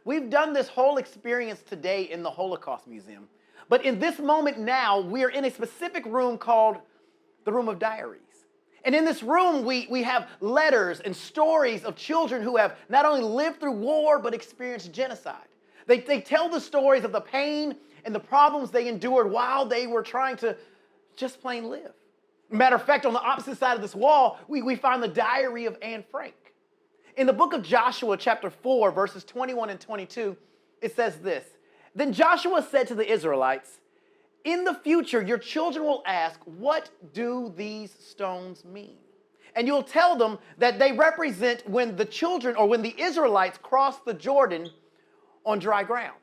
we've done this whole experience today in the Holocaust Museum. But in this moment now, we're in a specific room called the Room of Diaries. And in this room, we have letters and stories of children who have not only lived through war, but experienced genocide. They tell the stories of the pain and the problems they endured while they were trying to just plain live. Matter of fact, on the opposite side of this wall, we find the diary of Anne Frank. In the book of Joshua, chapter 4, verses 21 and 22, it says this: "Then Joshua said to the Israelites, 'In the future, your children will ask, what do these stones mean?' And you'll tell them that they represent when the children or when the Israelites crossed the Jordan on dry ground."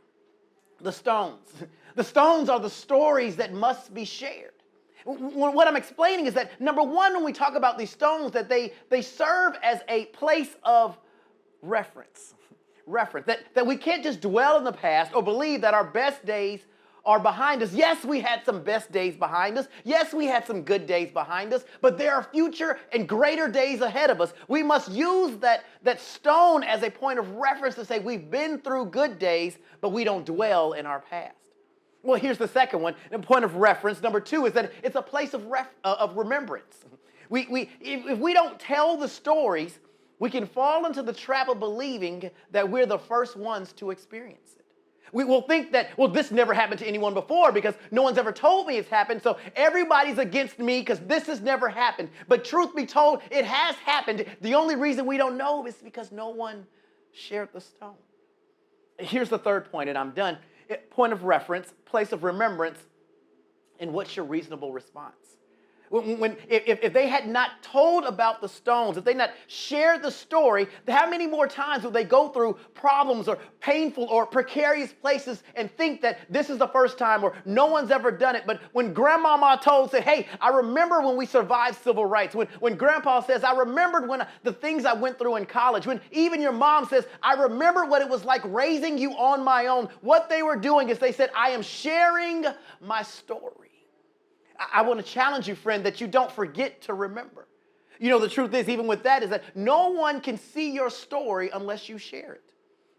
The stones. The stones are the stories that must be shared. What I'm explaining is that, number one, when we talk about these stones, that they serve as a place of reference. That we can't just dwell in the past or believe that our best days are behind us. Yes, we had some best days behind us. Yes, we had some good days behind us, but there are future and greater days ahead of us. We must use that stone as a point of reference to say we've been through good days, but we don't dwell in our past. Well, here's the second one, the point of reference. Number two is that it's a place of remembrance. If we don't tell the stories, we can fall into the trap of believing that we're the first ones to experience it. We will think that, well, this never happened to anyone before because no one's ever told me it's happened, so everybody's against me because this has never happened. But truth be told, it has happened. The only reason we don't know is because no one shared the stone. Here's the third point, and I'm done. Point of reference, place of remembrance, and what's your reasonable response? If they had not told about the stones, if they not shared the story, how many more times would they go through problems or painful or precarious places and think that this is the first time or no one's ever done it? But when grandmama said, hey, I remember when we survived civil rights, when grandpa says, I remembered when the things I went through in college, when even your mom says, I remember what it was like raising you on my own, what they were doing is they said, I am sharing my story. I want to challenge you, friend, that you don't forget to remember. You know, the truth is, even with that, is that no one can see your story unless you share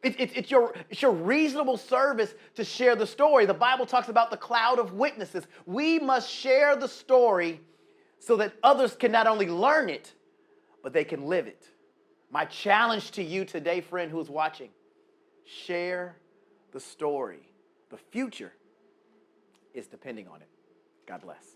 it. It's your reasonable service to share the story. The Bible talks about the cloud of witnesses. We must share the story so that others can not only learn it, but they can live it. My challenge to you today, friend who is watching, share the story. The future is depending on it. God bless.